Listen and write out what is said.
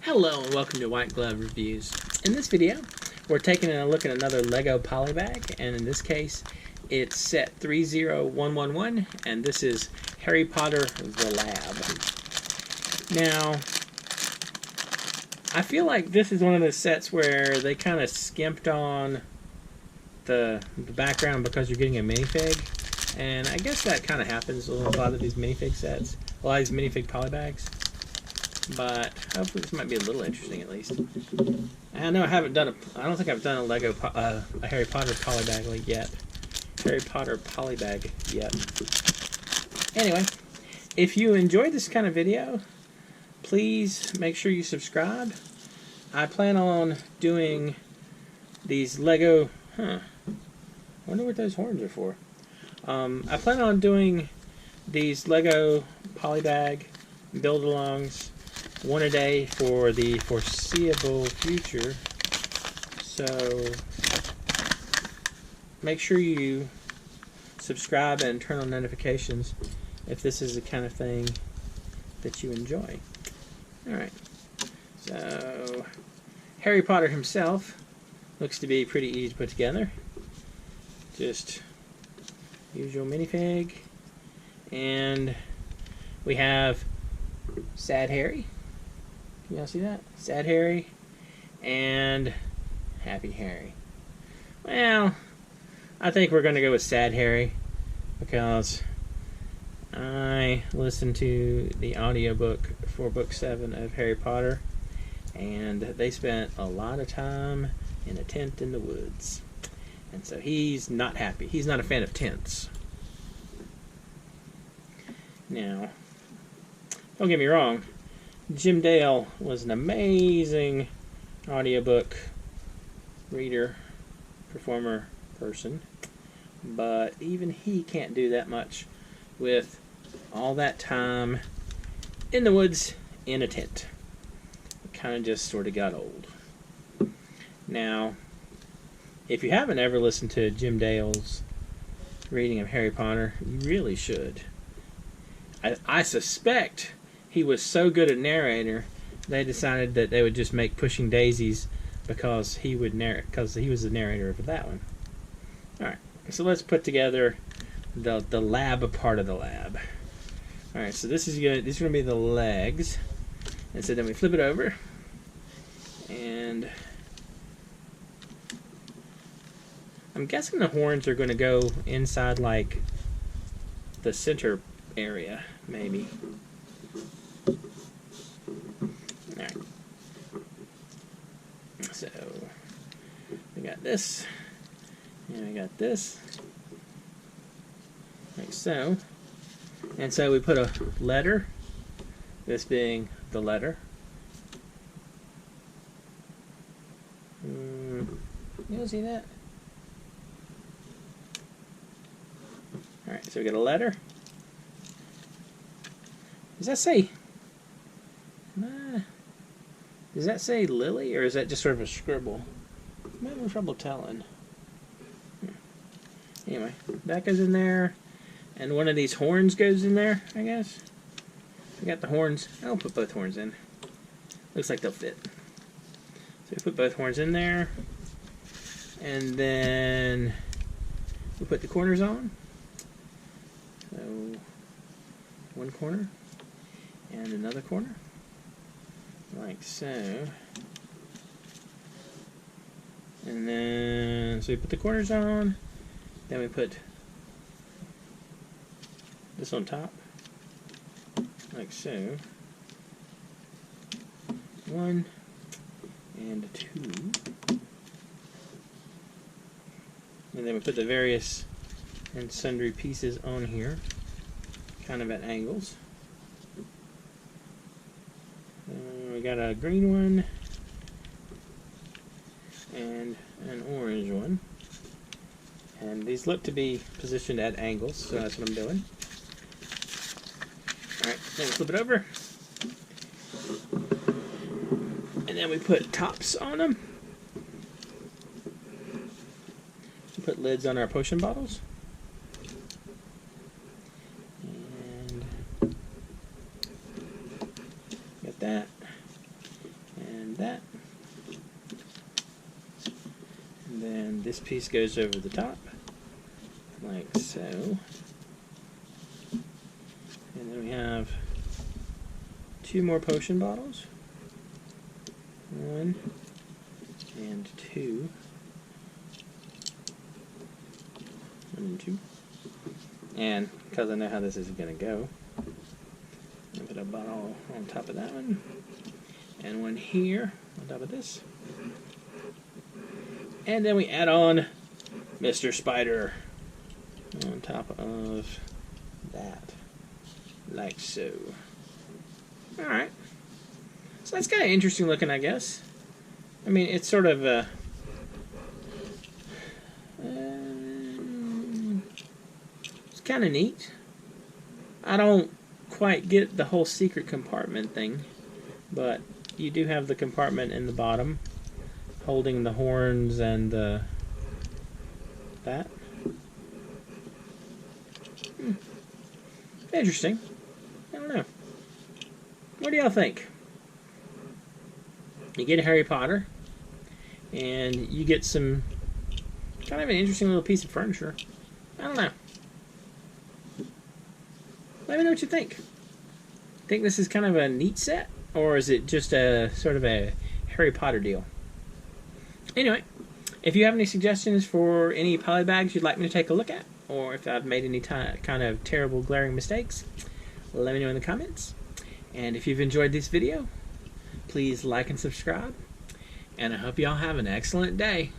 Hello and welcome to White Glove Reviews. In this video, we're taking a look at another Lego Polybag, and in this case, it's set 30111, and this is Harry Potter The Lab. Now, I feel like this is one of the sets where they kind of skimped on the background because you're getting a minifig, and I guess that kind of happens a lot of these minifig sets, a lot of these minifig Polybags. But hopefully this might be a little interesting at least. I know I don't think I've done a Lego, a Harry Potter Polybag yet. Harry Potter Polybag yet. Anyway, if you enjoyed this kind of video, please make sure you subscribe. I plan on doing these Lego, I wonder what those horns are for. I plan on doing these Lego Polybag build-alongs one a day for the foreseeable future, so make sure you subscribe and turn on notifications if this is the kind of thing that you enjoy. Alright, so Harry Potter himself looks to be pretty easy to put together. Just usual minifig, and we have Sad Harry. Can y'all see that? Sad Harry and Happy Harry. Well, I think we're going to go with Sad Harry because I listened to the audiobook for book 7 of Harry Potter, and they spent a lot of time in a tent in the woods. And so he's not happy. He's not a fan of tents. Now, don't get me wrong, Jim Dale was an amazing audiobook reader, performer, person, but even he can't do that much with all that time in the woods in a tent. It kind of just sort of got old. Now, if you haven't ever listened to Jim Dale's reading of Harry Potter, you really should. I suspect he was so good a narrator, they decided that they would just make Pushing Daisies because he would because he was the narrator of that one. Alright, so let's put together the lab part of the lab. Alright, so these are going to be the legs. And so then we flip it over, and I'm guessing the horns are going to go inside like the center area, maybe. Alright. So we got this, and we got this, like so. And so we put a letter, this being the letter. You see that? Alright, so we got a letter. Does that say Lily, or is that just sort of a scribble? I'm having trouble telling. Anyway, that goes in there, and one of these horns goes in there, I guess. We got the horns. I'll put both horns in. Looks like they'll fit. So we put both horns in there, and then we put the corners on. So one corner and another corner, like so. And then, so we put the corners on, then we put this on top, like so. 1 and 2. And then we put the various and sundry pieces on here, kind of at angles. We got a green one and an orange one, and these look to be positioned at angles, so that's what I'm doing. Alright, then we flip it over, and then we put tops on them. We put lids on our potion bottles, and got that. that. And then this piece goes over the top, like so. And then we have 2 more potion bottles. 1 and 2. 1 and 2. And because I know how this is going to go, I'll put a bottle on top of that one, and one here on top of this. And then we add on Mr. Spider on top of that, like so. Alright. So that's kind of interesting looking, I guess. I mean, it's sort of it's kind of neat. I don't quite get the whole secret compartment thing, but you do have the compartment in the bottom holding the horns and that. Interesting. I don't know. What do y'all think? You get Harry Potter, and you get some kind of an interesting little piece of furniture. I don't know. Let me know what you think. Think this is kind of a neat set, or is it just a sort of a Harry Potter deal? Anyway, if you have any suggestions for any polybags you'd like me to take a look at, or if I've made any kind of terrible glaring mistakes, let me know in the comments. And if you've enjoyed this video, please like and subscribe, and I hope y'all have an excellent day.